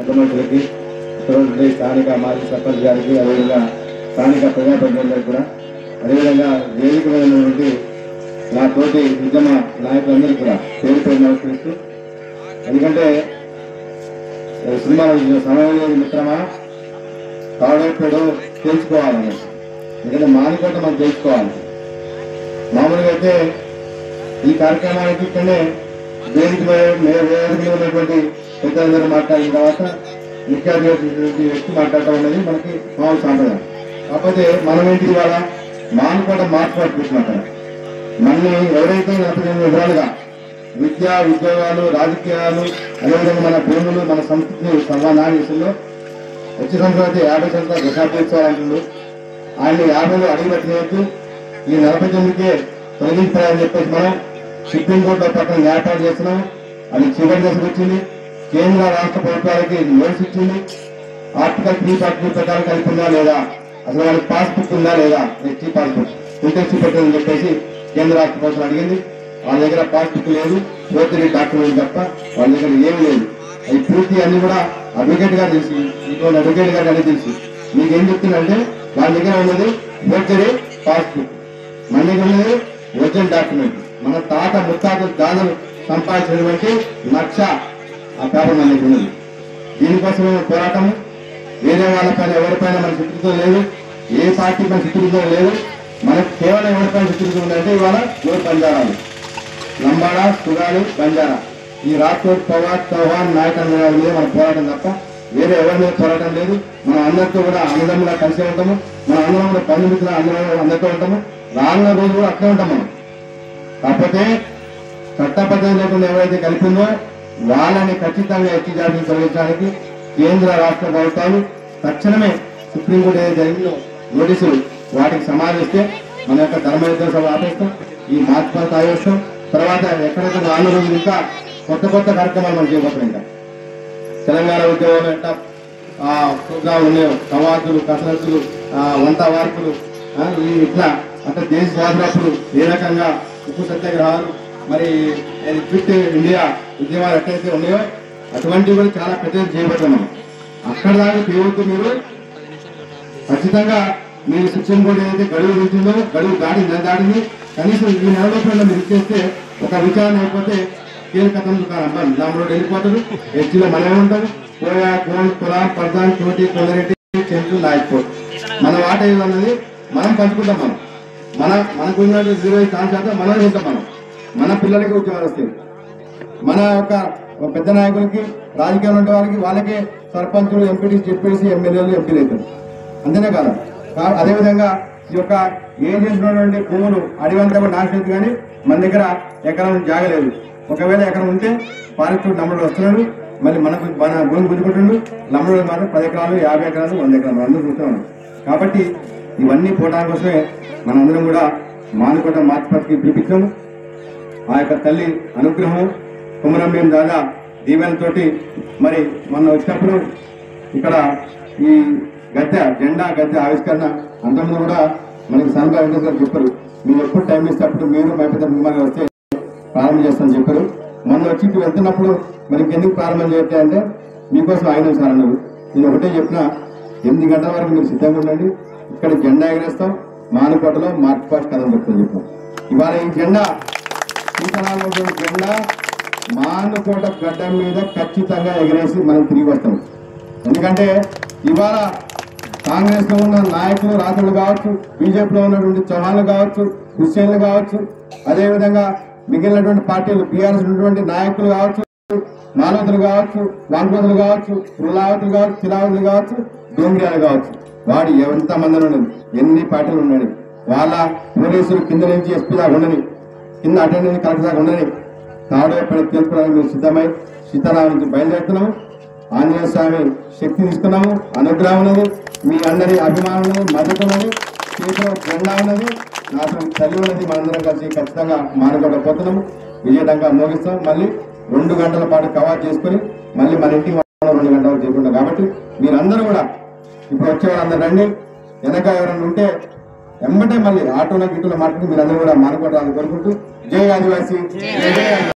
పెద్దమంత్రులకి స్థానిక మాజీ సర్పంచ్ గారికి అదేవిధంగా స్థానిక ప్రజాప్రతినిధులకు కూడా అదేవిధంగా వేదిక మీద ఉన్నటువంటి నా తోటి ఉద్యమ నాయకులందరికీ కూడా పేరు పేరు నమస్కరిస్తూ, ఎందుకంటే సినిమాలో సమయం లేదు మిత్రమా తాడేపేడు తెలుసుకోవాలని, ఎందుకంటే మానికోట మనం తెలుసుకోవాలి. మామూలుగా అయితే ఈ కార్యక్రమానికి ఇక్కడనే వేదిక మీద ఉన్నటువంటి పెద్దలందరూ మాట్లాడిన తర్వాత ముఖ్య అతిథి వ్యక్తి మాట్లాడటం అనేది మనకి మామూలు సాంప్రదాయం. కాకపోతే మనం ఏంటి ఇవాళ మానుకోట మార్చుకుంటున్నట్టు మనల్ని ఎవరైతే 48 విధాలుగా విద్య, ఉద్యోగాలు, రాజకీయాలు, అదేవిధంగా మన భూములు, మన సంస్కృతిని సర్వనాశంలో వచ్చే సంవత్సరం 50 సంవత్సరాలు దశాబ్దోత్సవాలు ఆయన 50లో అడిగిపెట్టినట్టు ఈ 49కే తొలగించాలని చెప్పేసి మనం సుప్రీంకోర్టులో పక్కన న్యాయపాటు చేస్తున్నాం. అది చివరి దశకు వచ్చింది. కేంద్ర రాష్ట్ర ప్రభుత్వాలకి నోటీస్ ఇచ్చింది. ఆర్టికల్ 342 ప్రకారం కలిపి ఉందా లేదా, అసలు వాళ్ళకి పాస్బుక్ ఉందా లేదా, హెచ్టీ పాస్బుక్ ఇంటెస్ట్ పెట్టని చెప్పేసి కేంద్ర రాష్ట్ర ప్రభుత్వం అడిగింది. వాళ్ళ దగ్గర పాస్బుక్ లేదు, ఫోర్జరీ డాక్యుమెంట్ తప్ప వాళ్ళ దగ్గర ఏమీ లేదు. అది పూర్తి అన్ని కూడా అడ్వకేట్ గారు తెలిసి, ఇటువంటి అడ్వకేట్ గారు అన్ని తెలిసి మీకేం చెప్తుందంటే వాళ్ళ దగ్గర ఉన్నది ఫోర్జరీ పాస్బుక్, మన దగ్గర ఉన్నది ఒరిజినల్ డాక్యుమెంట్. మన తాత ముత్తాతలు దాదాపు సంపాదించినటువంటి లక్ష ఆ పేపర్ మన దగ్గర ఉన్నది. దీనికోసం పోరాటం వేరే వాళ్ళపైన ఎవరిపైన మన శత్రుత్వం లేదు, ఏ పార్టీ పైన శత్రుత్వం లేదు. మనకు కేవలం ఎవరిపైన శత్రుత్వం ఉందంటే ఇవాళ గోర్ బంజారాలు, లంబాడా, సుగాలు, బంజారా, ఈ రాథోడ్, పవార్, చౌహాన్ నాయకుల మీద మన పోరాటం తప్ప వేరే ఎవరి మీద పోరాటం లేదు. మనం అందరితో కూడా అన్నదమ్ములా కలిసి ఉంటాము. మన అందరం కూడా బంధుమిత్రులు అందరితో ఉంటాము. రానున్న రోజు కూడా అట్లే ఉంటాం మనం. కాకపోతే చట్టబద్ధత లేకుండా ఎవరైతే కలిపిందో వాళ్ళని ఖచ్చితంగా ఎత్తి జాబితా తొలగించడానికి కేంద్ర రాష్ట్ర ప్రభుత్వాలు తక్షణమే సుప్రీంకోర్టు ఏదైతే జరిగిందో నోటీసులు వాటికి సమాధిస్తే మన యొక్క ధర్మయుద్ధ సభ ఆపేస్తాం, ఈ మార్పు ఆపేస్తాం. తర్వాత ఎక్కడెక్కడ రాను రోజులు ఇంకా కొత్త కొత్త కార్యక్రమాలు మనం చేయబోతున్నాం. ఇంకా తెలంగాణ ఉద్యోగంలో ఎట్లా ప్రోగ్రాంలు ఉన్నాయో, కవాతులు, కసరత్తులు, వంట వార్పులు, ఇట్లా అంటే దేశ స్వాతంత్రప్పుడు ఏ రకంగా ఉప్పు సత్యాగ్రహాలు, మరి క్విట్ ఇండియా ఉద్యమాలు ఎక్కడైతే ఉన్నాయో అటువంటివి కూడా చాలా పెద్దది చేయబోతున్నాం. అక్కడ దాకా తీవ్రత మీరు ఖచ్చితంగా మీరు సుప్రీంకోర్టు ఏదైతే గడువు ఉంటుందో గడువు దాటింది. కనీసం ఈ నెలలోపల మీరు ఇచ్చేస్తే ఒక విచారణ అయిపోతే కీలకతం దుకాణం దాంట్లో వెళ్ళిపోతాడు. హెచ్లో మనమే ఉంటాం. కోయా, గోల్డ్, కులాం, పర్దాన్, చోటి, కొల్లరెడ్డి, చెంచు, నాయక్పూర్ మన వాట ఏదన్నది మనం పంచుకుంటాం. మనకు ఉన్నటువంటి 0% మనం ఉంటాం. మన పిల్లలకి ఉద్యోగాలు వస్తాయి. మన యొక్క పెద్ద నాయకులకి, రాజకీయాలు ఉండే వాళ్ళకే సర్పంచులు, ఎంపీటీసీ, జెడ్పీటీసీ, ఎమ్మెల్యేలు, ఎంపీలు అవుతారు. అంతేనే కాదు. అదేవిధంగా ఈ యొక్క ఏం చేసినటువంటి భూములు అడివంతా కూడా నాశనం, కానీ మన దగ్గర ఎకరం జాగలేదు. ఒకవేళ ఎకరం ఉంటే పారిశ్రామిక లంబడు వస్తున్నాడు, మళ్ళీ మన భూమి గుంజుకుంటుండు. లంబడు మాత్రం 10 ఎకరాలు, 50 ఎకరాలు, 100 ఎకరాలు అందరూ చూస్తున్నాం. కాబట్టి ఇవన్నీ పోవడానికి కోసమే మనందరం కూడా మానుకోట మార్చుపతికి పిలిపించాము. ఆ యొక్క తల్లి అనుగ్రహం, కుమరంభీం దాదా దీవెనతోటి మరి మొన్న వచ్చినప్పుడు ఇక్కడ ఈ జెండా గద్దె ఆవిష్కరణ అంతకుముందు కూడా మనకి సన్గా వెంకటేశ్వర గారు చెప్పారు, మీరు ఎప్పుడు టైం ఇస్తే అప్పుడు మీరు మైపెద్ద మిమ్మల్ని వస్తే ప్రారంభం చేస్తామని చెప్పారు. మొన్న వచ్చి వెళ్తున్నప్పుడు మనకి ఎందుకు ప్రారంభం చేయట్లే అంటే మీకోసం ఆయన సార్ అన్నారు. నేను ఒకటే చెప్పిన, 8 గంటల వరకు మీరు సిద్ధంగా ఉండండి, ఇక్కడ జెండా ఎగరేస్తాం, మానుకోటలో మార్చ్ పాస్ట్ కథం చెప్తాను చెప్పాం. ఇవాళ ఈ జెండా సీతారామ జెండా మానుకోట గడ్డ మీద ఖచ్చితంగా ఎగరేసి మనం తిరిగి వస్తాం. ఎందుకంటే ఇవాళ కాంగ్రెస్ లో ఉన్న నాయకులు, రాజులు కావచ్చు, బీజేపీలో ఉన్నటువంటి చౌహాన్లు కావచ్చు, హుస్సేన్లు కావచ్చు, అదేవిధంగా మిగిలినటువంటి పార్టీలు బీఆర్ఎస్ ఉన్నటువంటి నాయకులు కావచ్చు, మానవతులు కావచ్చు, వాంగ్వతులు కావచ్చు, రులావతులు కావచ్చు, చిరావతులు కావచ్చు, డోంగ్రియాలు కావచ్చు, వాడు ఎంతమంది ఉన్నది, ఎన్ని పార్టీలు ఉన్నాయి. వాళ్ళ పోలీసులు కింద నుంచి ఎస్పీ దాకా ఉండని, కింద అటెండెన్స్ కలెక్టర్ దాకా ఉండని తాడేపల్లి తెలుసుకోవడానికి మేము సిద్ధమై సీతారాం నుంచి బయలుదేరుతున్నాము. ఆంజనేయ స్వామి శక్తి తీసుకున్నాము, అనుగ్రహం ఉన్నది, మీ అందరి అభిమానం ఉన్నది, మద్దతు ఉన్నది, చేతిలో జెండా ఉన్నది, నాకు తల్లి ఉన్నది. మనందరం కలిసి ఖచ్చితంగా మానుకోకపోతున్నాము, విజయవంతంగా మోగిస్తాం. మళ్ళీ 2 గంటల పాటు కవర్ చేసుకుని మళ్ళీ మన ఇంటికి 2 గంటల వరకు చేయకుండా. కాబట్టి మీరందరూ కూడా ఇప్పుడు వచ్చేవాళ్ళందరూ రండి. వెనక ఎవరైనా ఉంటే ఎంబటే మళ్ళీ ఆటోలో గిట్టులో మాట్లాడి మీరందరూ కూడా మానుకోవడానికి కోరుకుంటూ జై ఆదివాసీ.